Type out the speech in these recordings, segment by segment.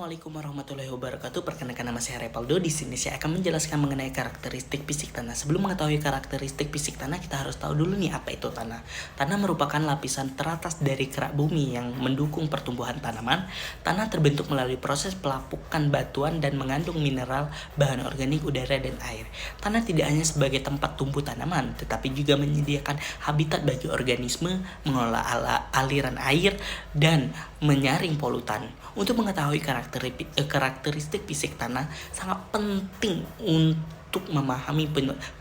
Assalamualaikum warahmatullahi wabarakatuh. Perkenalkan, nama saya Repaldo. Di sini saya akan menjelaskan mengenai karakteristik fisik tanah. Sebelum mengetahui karakteristik fisik tanah, kita harus tahu dulu nih apa itu tanah. Tanah merupakan lapisan teratas dari kerak bumi yang mendukung pertumbuhan tanaman. Tanah terbentuk melalui proses pelapukan batuan dan mengandung mineral, bahan organik, udara, dan air. Tanah tidak hanya sebagai tempat tumbuh tanaman, tetapi juga menyediakan habitat bagi organisme, mengelola aliran air, dan menyaring polutan. Untuk mengetahui karakteristik fisik tanah, sangat penting untuk memahami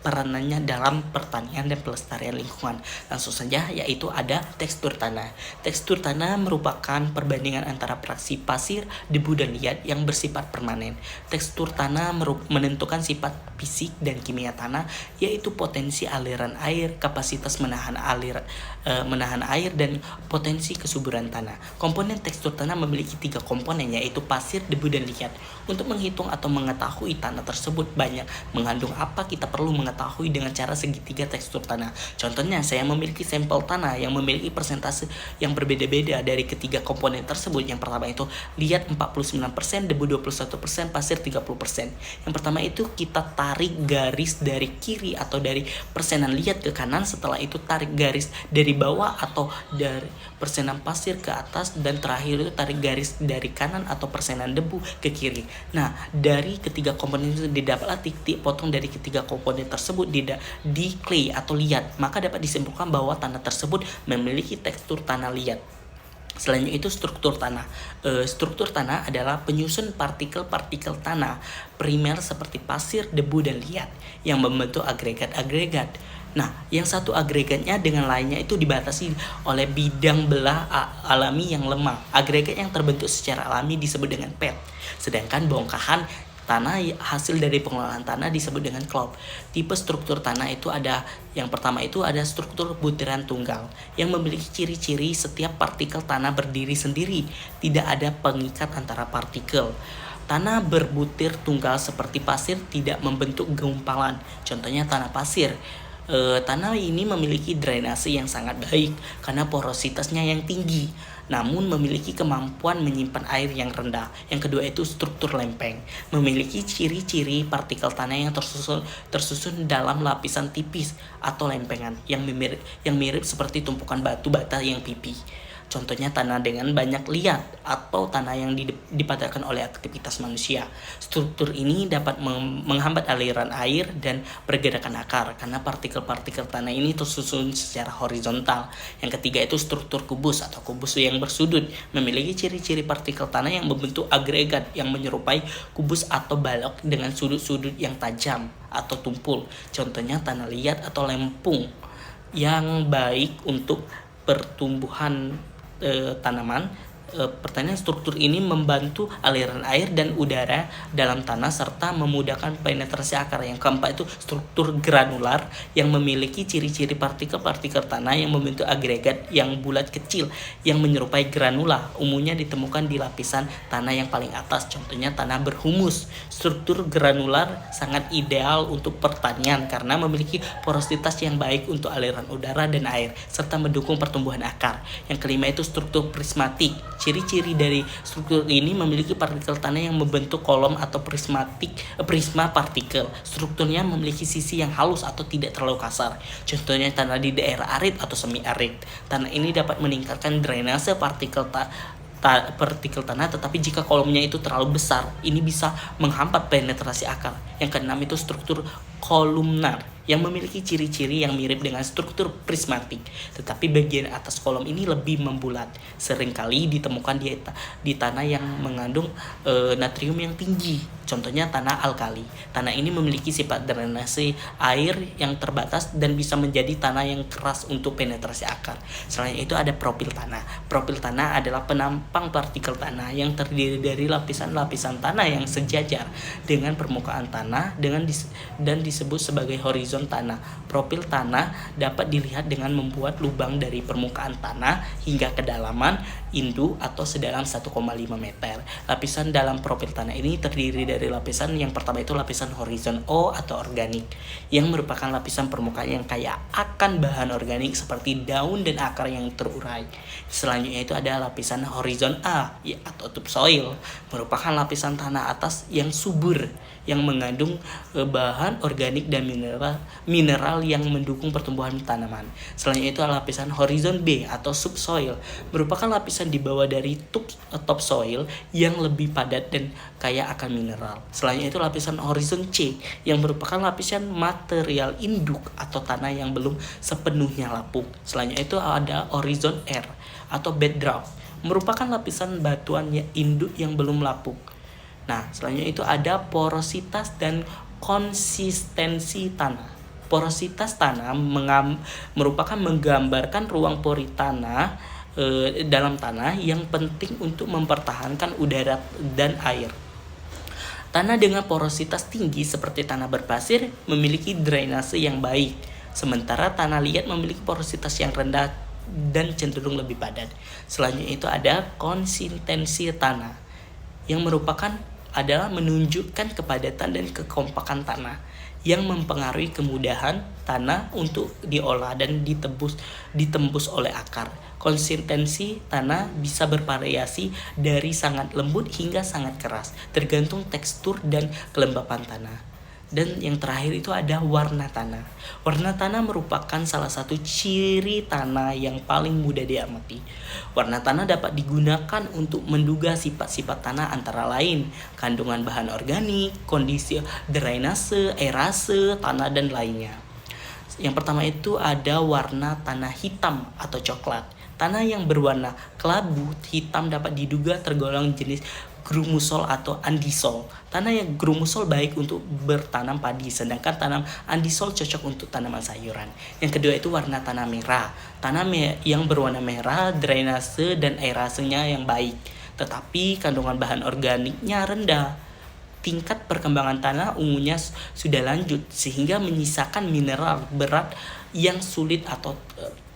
peranannya dalam pertanian dan pelestarian lingkungan. Langsung saja, yaitu ada tekstur tanah. Tekstur tanah merupakan perbandingan antara fraksi pasir, debu, dan liat yang bersifat permanen. Tekstur tanah menentukan sifat fisik dan kimia tanah, yaitu potensi aliran air, kapasitas menahan air, dan potensi kesuburan tanah. Komponen tekstur tanah memiliki 3 komponen, yaitu pasir, debu, dan liat. Untuk menghitung atau mengetahui tanah tersebut banyak mengandung apa, kita perlu mengetahui dengan cara segitiga tekstur tanah. Contohnya, saya memiliki sampel tanah yang memiliki persentase yang berbeda-beda dari ketiga komponen tersebut. Yang pertama itu liat 49%, debu 21%, pasir 30%. Yang pertama itu kita tarik garis dari kiri atau dari persenan liat ke kanan, setelah itu tarik garis dari bawah atau dari persenan pasir ke atas, dan terakhir itu tarik garis dari kanan atau persenan debu ke kiri. Nah, dari ketiga komponen itu didapatlah titik potong dari ketiga komponen tersebut di clay atau liat, maka dapat disimpulkan bahwa tanah tersebut memiliki tekstur tanah liat. Selanjutnya itu struktur tanah. Struktur tanah adalah penyusun partikel-partikel tanah primer seperti pasir, debu, dan liat yang membentuk agregat-agregat. Nah, yang satu agregatnya dengan lainnya itu dibatasi oleh bidang belah alami yang lemah. Agregat yang terbentuk secara alami disebut dengan pet. Sedangkan bongkahan tanah hasil dari pengelolaan tanah disebut dengan klop. Tipe struktur tanah itu ada, yang pertama itu ada struktur butiran tunggal yang memiliki ciri-ciri setiap partikel tanah berdiri sendiri, tidak ada pengikat antara partikel. Tanah berbutir tunggal seperti pasir tidak membentuk gumpalan, contohnya tanah pasir. Tanah ini memiliki drainase yang sangat baik karena porositasnya yang tinggi, namun memiliki kemampuan menyimpan air yang rendah. Yang kedua itu struktur lempeng, memiliki ciri-ciri partikel tanah yang tersusun dalam lapisan tipis atau lempengan yang mirip seperti tumpukan batu bata yang pipih. Contohnya tanah dengan banyak liat atau tanah yang dipadatkan oleh aktivitas manusia. Struktur ini dapat menghambat aliran air dan pergerakan akar karena partikel-partikel tanah ini tersusun secara horizontal. Yang ketiga itu struktur kubus atau kubus yang bersudut, memiliki ciri-ciri partikel tanah yang membentuk agregat yang menyerupai kubus atau balok dengan sudut-sudut yang tajam atau tumpul. Contohnya tanah liat atau lempung yang baik untuk pertumbuhan tanaman. Pertanian struktur ini membantu aliran air dan udara dalam tanah serta memudahkan penetrasi akar. Yang keempat itu struktur granular yang memiliki ciri-ciri partikel-partikel tanah yang membentuk agregat yang bulat kecil yang menyerupai granula, umumnya ditemukan di lapisan tanah yang paling atas, contohnya tanah berhumus. Struktur granular sangat ideal untuk pertanian karena memiliki porositas yang baik untuk aliran udara dan air serta mendukung pertumbuhan akar. Yang kelima itu struktur prismatik. Ciri-ciri dari struktur ini memiliki partikel tanah yang membentuk kolom atau prisma partikel. Strukturnya memiliki sisi yang halus atau tidak terlalu kasar. Contohnya tanah di daerah arid atau semi arid. Tanah ini dapat meningkatkan drainase partikel tanah, tetapi jika kolomnya itu terlalu besar, ini bisa menghambat penetrasi akar. Yang keenam itu struktur kolumnar yang memiliki ciri-ciri yang mirip dengan struktur prismatik, tetapi bagian atas kolom ini lebih membulat. Seringkali ditemukan di tanah yang mengandung natrium yang tinggi, contohnya tanah alkali. Tanah ini memiliki sifat drainase air yang terbatas dan bisa menjadi tanah yang keras untuk penetrasi akar. Selain itu ada profil tanah. Profil tanah adalah penampang partikel tanah yang terdiri dari lapisan-lapisan tanah yang sejajar dengan permukaan tanah dan disebut sebagai horizon tanah. Profil tanah dapat dilihat dengan membuat lubang dari permukaan tanah hingga kedalaman induk atau sedalam 1,5 meter. Lapisan dalam profil tanah ini terdiri dari lapisan yang pertama itu lapisan horizon O atau organik, yang merupakan lapisan permukaan yang kaya akan bahan organik seperti daun dan akar yang terurai. Selanjutnya itu ada lapisan horizon A atau topsoil, merupakan lapisan tanah atas yang subur yang mengandung bahan organik dan mineral yang mendukung pertumbuhan tanaman. Selanjutnya itu lapisan horizon B atau subsoil, merupakan lapisan di bawah dari topsoil yang lebih padat dan kaya akan mineral. Selanjutnya itu lapisan horizon C yang merupakan lapisan material induk atau tanah yang belum sepenuhnya lapuk. Selanjutnya itu ada horizon R atau bedrock, merupakan lapisan batuan induk yang belum lapuk. Nah, selanjutnya itu ada porositas dan konsistensi tanah. Porositas tanah merupakan menggambarkan ruang pori tanah dalam tanah yang penting untuk mempertahankan udara dan air. Tanah dengan porositas tinggi seperti tanah berpasir memiliki drainase yang baik, sementara tanah liat memiliki porositas yang rendah dan cenderung lebih padat. Selanjutnya itu ada konsistensi tanah, yang adalah menunjukkan kepadatan dan kekompakan tanah yang mempengaruhi kemudahan tanah untuk diolah dan ditembus oleh akar. Konsistensi tanah bisa bervariasi dari sangat lembut hingga sangat keras, tergantung tekstur dan kelembapan tanah. Dan yang terakhir itu ada warna tanah. Warna tanah merupakan salah satu ciri tanah yang paling mudah diamati. Warna tanah dapat digunakan untuk menduga sifat-sifat tanah antara lain kandungan bahan organik, kondisi drainase, aerase tanah dan lainnya. Yang pertama itu ada warna tanah hitam atau coklat. Tanah yang berwarna kelabu hitam dapat diduga tergolong jenis grumusol atau andisol. Tanah yang grumusol baik untuk bertanam padi, sedangkan tanam andisol cocok untuk tanaman sayuran. Yang kedua itu warna tanah merah. Tanah yang berwarna merah, drainase dan aerasenya yang baik, tetapi kandungan bahan organiknya rendah. Tingkat perkembangan tanah umumnya sudah lanjut sehingga menyisakan mineral berat yang sulit atau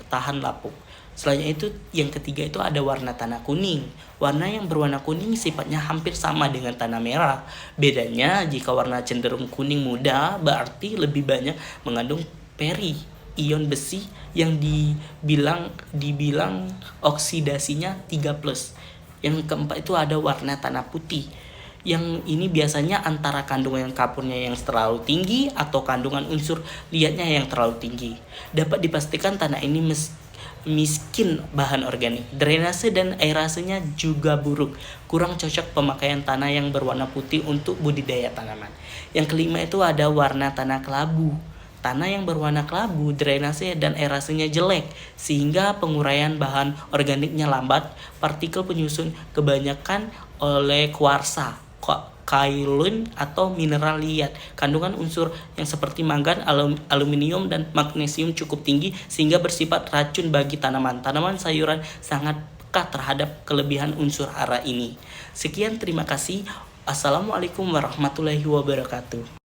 tahan lapuk. Selanjutnya itu yang ketiga itu ada warna tanah kuning. Warna yang berwarna kuning sifatnya hampir sama dengan tanah merah. Bedanya jika warna cenderung kuning muda berarti lebih banyak mengandung peri, ion besi yang dibilang oksidasinya 3+. Yang keempat itu ada warna tanah putih. Yang ini biasanya antara kandungan kapurnya yang terlalu tinggi atau kandungan unsur liatnya yang terlalu tinggi. Dapat dipastikan tanah ini miskin bahan organik. Drainase dan aerasenya juga buruk. Kurang cocok pemakaian tanah yang berwarna putih untuk budidaya tanaman. Yang kelima itu ada warna tanah kelabu. Tanah yang berwarna kelabu, drainase dan aerasenya jelek sehingga penguraian bahan organiknya lambat. Partikel penyusun kebanyakan oleh kuarsa, kaolin atau mineral liat. Kandungan unsur yang seperti mangan, aluminium dan magnesium cukup tinggi sehingga bersifat racun bagi tanaman. Tanaman sayuran sangat peka terhadap kelebihan unsur hara ini. Sekian, terima kasih. Assalamualaikum warahmatullahi wabarakatuh.